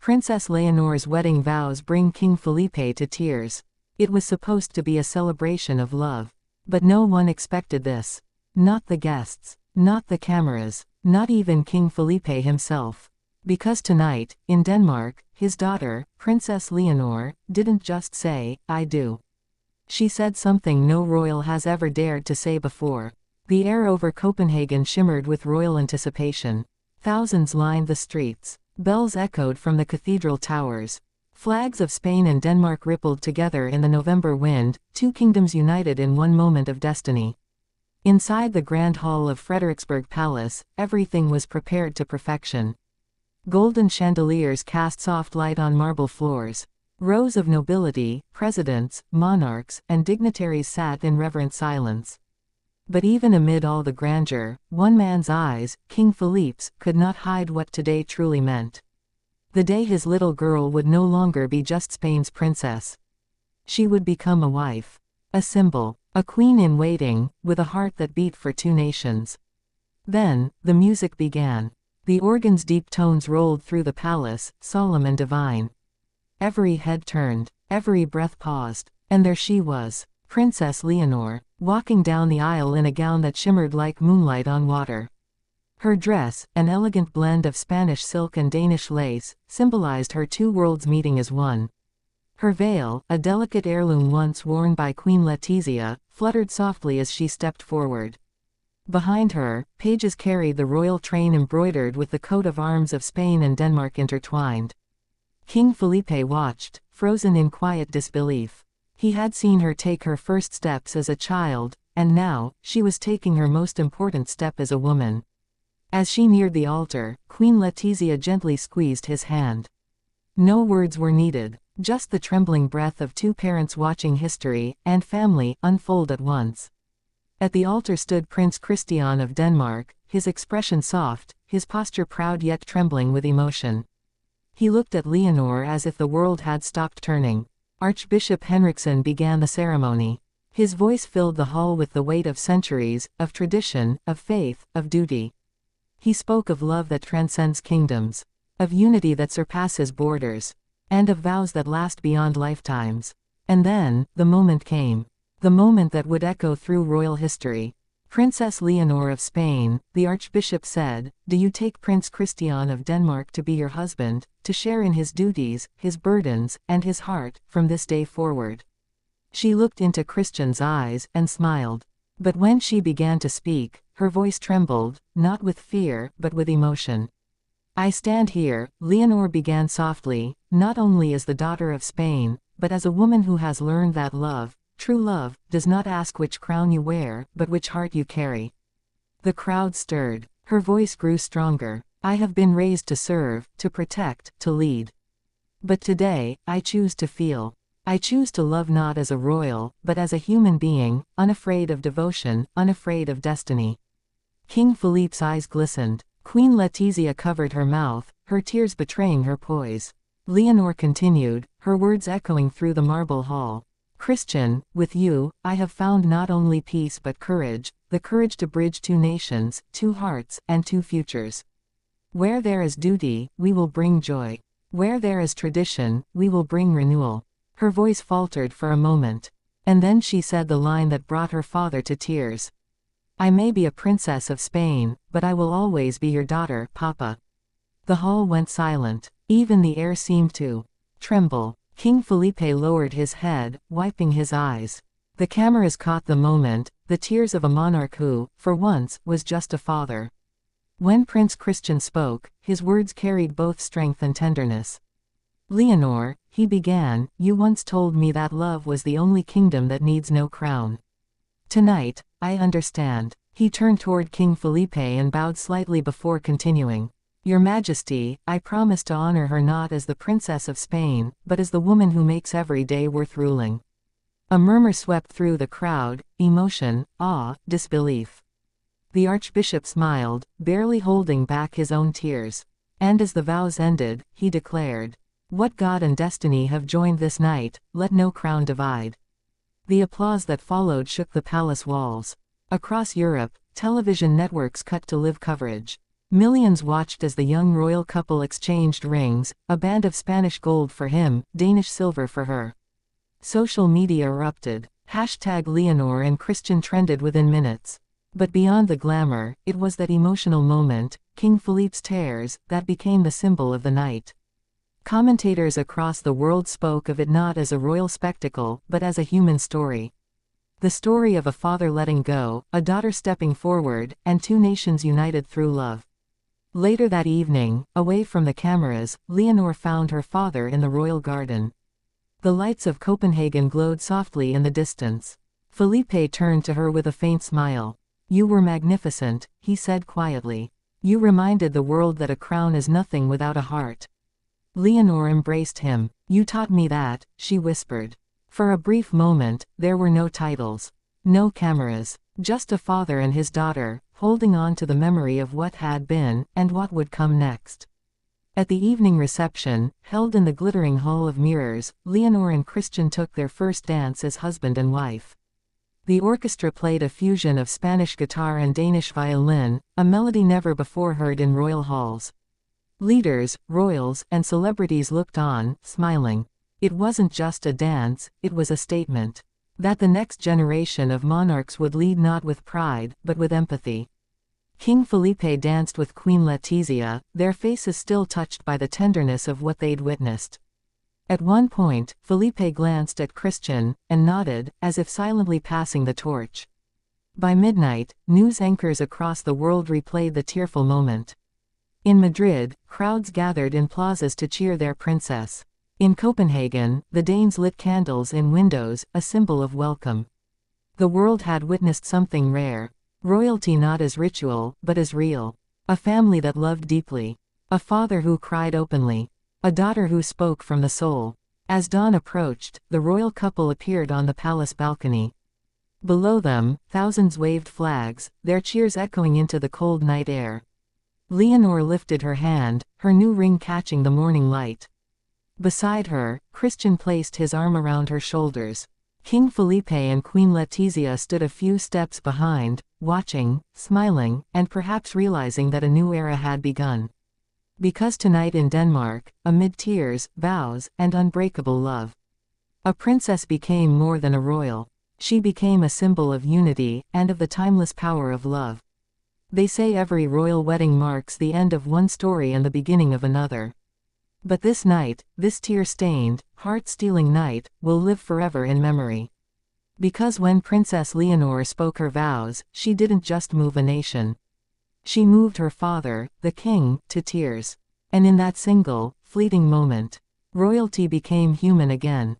Princess Leonor's wedding vows bring King Felipe to tears. It was supposed to be a celebration of love. But no one expected this. Not the guests. Not the cameras. Not even King Felipe himself. Because tonight, in Denmark, his daughter, Princess Leonor, didn't just say, "I do." She said something no royal has ever dared to say before. The air over Copenhagen shimmered with royal anticipation. Thousands lined the streets. Bells echoed from the cathedral towers. Flags of Spain and Denmark rippled together in the November wind, two kingdoms united in one moment of destiny. Inside the grand hall of Frederiksberg Palace, everything was prepared to perfection. Golden chandeliers cast soft light on marble floors. Rows of nobility, presidents, monarchs, and dignitaries sat in reverent silence. But even amid all the grandeur, one man's eyes, King Philippe's, could not hide what today truly meant. The day his little girl would no longer be just Spain's princess. She would become a wife. A symbol. A queen in waiting, with a heart that beat for two nations. Then, the music began. The organ's deep tones rolled through the palace, solemn and divine. Every head turned, every breath paused, and there she was, Princess Leonor, walking down the aisle in a gown that shimmered like moonlight on water. Her dress, an elegant blend of Spanish silk and Danish lace, symbolized her two worlds meeting as one. Her veil, a delicate heirloom once worn by Queen Letizia, fluttered softly as she stepped forward. Behind her, pages carried the royal train embroidered with the coat of arms of Spain and Denmark intertwined. King Felipe watched, frozen in quiet disbelief. He had seen her take her first steps as a child, and now, she was taking her most important step as a woman. As she neared the altar, Queen Letizia gently squeezed his hand. No words were needed, just the trembling breath of two parents watching history and family unfold at once. At the altar stood Prince Christian of Denmark, his expression soft, his posture proud yet trembling with emotion. He looked at Leonor as if the world had stopped turning. Archbishop Henriksson began the ceremony. His voice filled the hall with the weight of centuries, of tradition, of faith, of duty. He spoke of love that transcends kingdoms, of unity that surpasses borders, and of vows that last beyond lifetimes. And then, the moment came. The moment that would echo through royal history. Princess Leonor of Spain, the archbishop said, "Do you take Prince Christian of Denmark to be your husband, to share in his duties, his burdens, and his heart, from this day forward?" She looked into Christian's eyes, and smiled. But when she began to speak, her voice trembled, not with fear, but with emotion. "I stand here," Leonor began softly, "not only as the daughter of Spain, but as a woman who has learned that love, true love, does not ask which crown you wear, but which heart you carry." The crowd stirred. Her voice grew stronger. "I have been raised to serve, to protect, to lead. But today, I choose to feel. I choose to love not as a royal, but as a human being, unafraid of devotion, unafraid of destiny." King Philippe's eyes glistened. Queen Letizia covered her mouth, her tears betraying her poise. Leonor continued, her words echoing through the marble hall. "Christian, with you, I have found not only peace but courage, the courage to bridge two nations, two hearts, and two futures. Where there is duty, we will bring joy. Where there is tradition, we will bring renewal." Her voice faltered for a moment. And then she said the line that brought her father to tears. "I may be a princess of Spain, but I will always be your daughter, Papa." The hall went silent. Even the air seemed to tremble. King Felipe lowered his head, wiping his eyes. The cameras caught the moment, the tears of a monarch who, for once, was just a father. When Prince Christian spoke, his words carried both strength and tenderness. "Leonor," he began, "you once told me that love was the only kingdom that needs no crown. Tonight, I understand." He turned toward King Felipe and bowed slightly before continuing. "Your Majesty, I promise to honor her not as the Princess of Spain, but as the woman who makes every day worth ruling." A murmur swept through the crowd, emotion, awe, disbelief. The archbishop smiled, barely holding back his own tears. And as the vows ended, he declared, "What God and destiny have joined this night, let no crown divide." The applause that followed shook the palace walls. Across Europe, television networks cut to live coverage. Millions watched as the young royal couple exchanged rings, a band of Spanish gold for him, Danish silver for her. Social media erupted. #Leonor and Christian trended within minutes. But beyond the glamour, it was that emotional moment, King Felipe's tears, that became the symbol of the night. Commentators across the world spoke of it not as a royal spectacle, but as a human story. The story of a father letting go, a daughter stepping forward, and two nations united through love. Later that evening, away from the cameras, Leonor found her father in the royal garden. The lights of Copenhagen glowed softly in the distance. Felipe turned to her with a faint smile. "You were magnificent," he said quietly. "You reminded the world that a crown is nothing without a heart." Leonor embraced him. "You taught me that," she whispered. For a brief moment, there were no titles. No cameras. Just a father and his daughter, holding on to the memory of what had been, and what would come next. At the evening reception, held in the glittering hall of mirrors, Leonor and Christian took their first dance as husband and wife. The orchestra played a fusion of Spanish guitar and Danish violin, a melody never before heard in royal halls. Leaders, royals, and celebrities looked on, smiling. It wasn't just a dance, it was a statement. That the next generation of monarchs would lead not with pride, but with empathy. King Felipe danced with Queen Letizia, their faces still touched by the tenderness of what they'd witnessed. At one point, Felipe glanced at Christian, and nodded, as if silently passing the torch. By midnight, news anchors across the world replayed the tearful moment. In Madrid, crowds gathered in plazas to cheer their princess. In Copenhagen, the Danes lit candles in windows, a symbol of welcome. The world had witnessed something rare. Royalty not as ritual, but as real. A family that loved deeply. A father who cried openly. A daughter who spoke from the soul. As dawn approached, the royal couple appeared on the palace balcony. Below them, thousands waved flags, their cheers echoing into the cold night air. Leonor lifted her hand, her new ring catching the morning light. Beside her, Christian placed his arm around her shoulders. King Felipe and Queen Letizia stood a few steps behind, watching, smiling, and perhaps realizing that a new era had begun. Because tonight in Denmark, amid tears, vows, and unbreakable love, a princess became more than a royal. She became a symbol of unity, and of the timeless power of love. They say every royal wedding marks the end of one story and the beginning of another. But this night, this tear-stained, heart-stealing night, will live forever in memory. Because when Princess Leonor spoke her vows, she didn't just move a nation. She moved her father, the king, to tears. And in that single, fleeting moment, royalty became human again.